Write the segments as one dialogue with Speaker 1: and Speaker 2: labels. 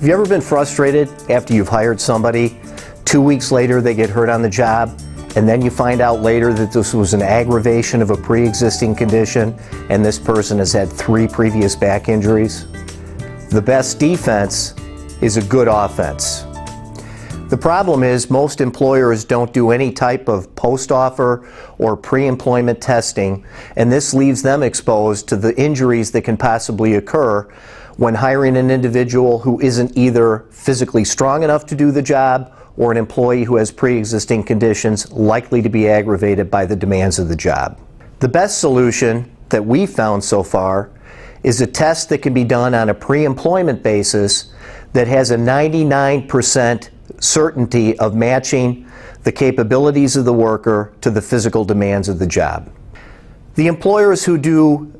Speaker 1: Have you ever been frustrated after you've hired somebody, 2 weeks later they get hurt on the job, and then you find out later that this was an aggravation of a pre-existing condition and this person has had 3 previous back injuries? The best defense is a good offense. The problem is most employers don't do any type of post-offer or pre-employment testing, and this leaves them exposed to the injuries that can possibly occur when hiring an individual who isn't either physically strong enough to do the job or an employee who has pre-existing conditions likely to be aggravated by the demands of the job. The best solution that we've found so far is a test that can be done on a pre-employment basis that has a 99% certainty of matching the capabilities of the worker to the physical demands of the job. The employers who do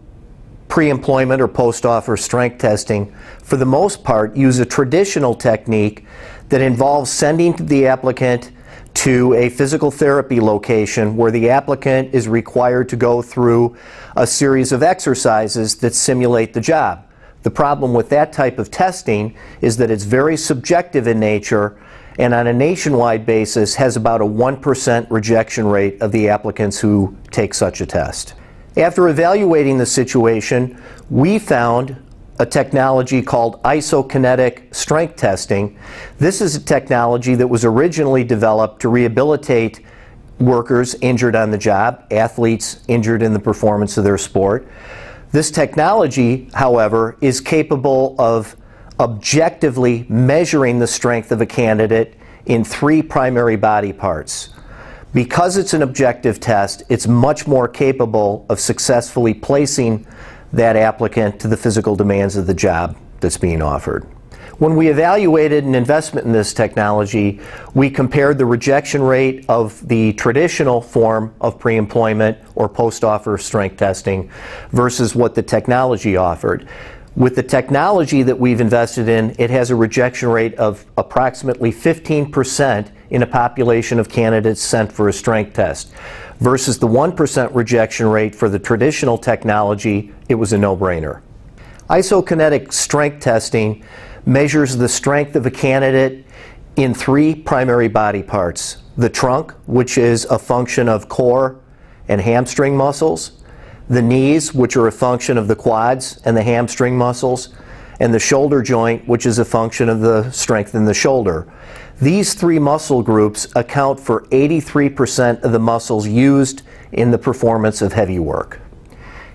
Speaker 1: pre-employment or post-offer strength testing, for the most part, use a traditional technique that involves sending the applicant to a physical therapy location where the applicant is required to go through a series of exercises that simulate the job. The problem with that type of testing is that it's very subjective in nature and on a nationwide basis has about a 1% rejection rate of the applicants who take such a test. After evaluating the situation, we found a technology called Isokinetic strength testing. This is a technology that was originally developed to rehabilitate workers injured on the job, athletes injured in the performance of their sport. This technology, however, is capable of objectively measuring the strength of a candidate in 3 primary body parts. Because it's an objective test, it's much more capable of successfully placing that applicant to the physical demands of the job that's being offered. When we evaluated an investment in this technology, we compared the rejection rate of the traditional form of pre-employment or post-offer strength testing versus what the technology offered. With the technology that we've invested in, it has a rejection rate of approximately 15% in a population of candidates sent for a strength test. Versus the 1% rejection rate for the traditional technology, it was a no-brainer. Isokinetic strength testing measures the strength of a candidate in 3 primary body parts. The trunk, which is a function of core and hamstring muscles, the knees, which are a function of the quads and the hamstring muscles, and the shoulder joint, which is a function of the strength in the shoulder. These 3 muscle groups account for 83% of the muscles used in the performance of heavy work.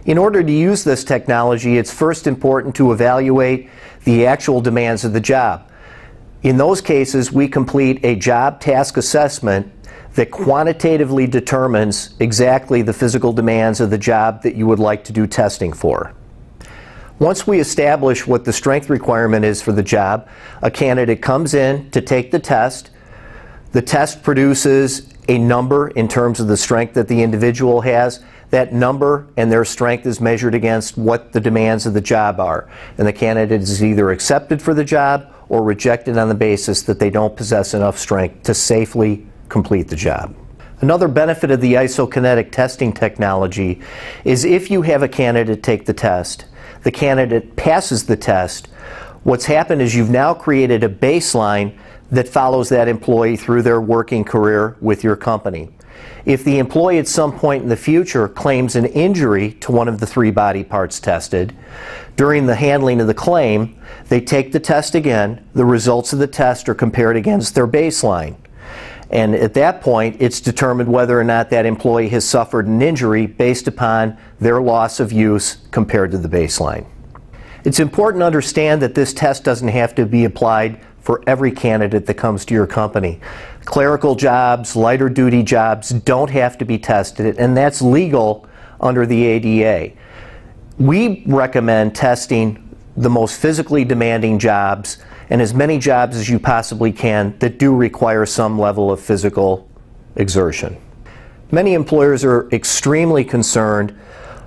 Speaker 1: In order to use this technology, it's first important to evaluate the actual demands of the job. In those cases, we complete a job task assessment that quantitatively determines exactly the physical demands of the job that you would like to do testing for. Once we establish what the strength requirement is for the job, a candidate comes in to take the test. The test produces a number in terms of the strength that the individual has. That number and their strength is measured against what the demands of the job are. And the candidate is either accepted for the job or rejected on the basis that they don't possess enough strength to safely complete the job. Another benefit of the isokinetic testing technology is if you have a candidate take the test, the candidate passes the test, what's happened is you've now created a baseline that follows that employee through their working career with your company. If the employee at some point in the future claims an injury to one of the 3 body parts tested, during the handling of the claim, they take the test again. The results of the test are compared against their baseline. And at that point, it's determined whether or not that employee has suffered an injury based upon their loss of use compared to the baseline. It's important to understand that this test doesn't have to be applied for every candidate that comes to your company. Clerical jobs, lighter duty jobs don't have to be tested, and that's legal under the ADA. We recommend testing the most physically demanding jobs and as many jobs as you possibly can that do require some level of physical exertion. Many employers are extremely concerned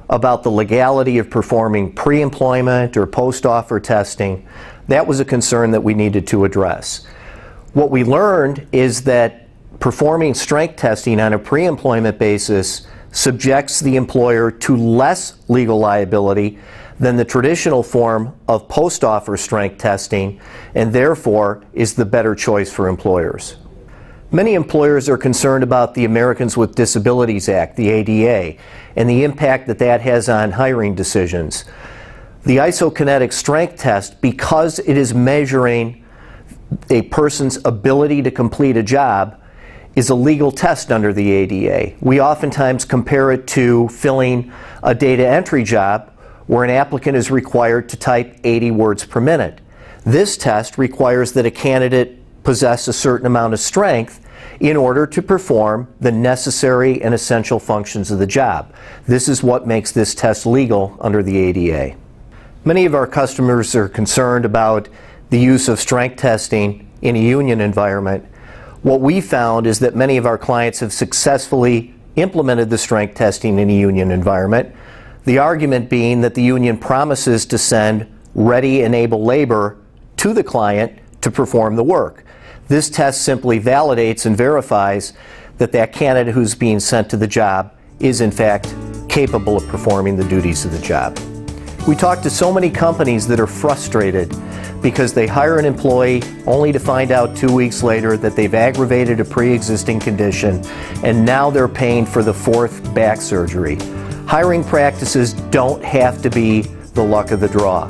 Speaker 1: about the legality of performing pre-employment or post-offer testing. That was a concern that we needed to address. What we learned is that performing strength testing on a pre-employment basis subjects the employer to less legal liability than the traditional form of post-offer strength testing, and therefore is the better choice for employers. Many employers are concerned about the Americans with Disabilities Act, the ADA, and the impact that that has on hiring decisions. The Isokinetic strength test, because it is measuring a person's ability to complete a job, is a legal test under the ADA. We oftentimes compare it to filling a data entry job where an applicant is required to type 80 words per minute. This test requires that a candidate possess a certain amount of strength in order to perform the necessary and essential functions of the job. This is what makes this test legal under the ADA. Many of our customers are concerned about the use of strength testing in a union environment. What we found is that many of our clients have successfully implemented the strength testing in a union environment, the argument being that the union promises to send ready and able labor to the client to perform the work. This test simply validates and verifies that that candidate who's being sent to the job is in fact capable of performing the duties of the job. We talk to so many companies that are frustrated because they hire an employee only to find out 2 weeks later that they've aggravated a pre-existing condition and now they're paying for the 4th back surgery. Hiring practices don't have to be the luck of the draw.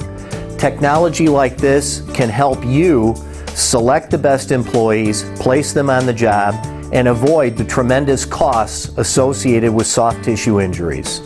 Speaker 1: Technology like this can help you select the best employees, place them on the job, and avoid the tremendous costs associated with soft tissue injuries.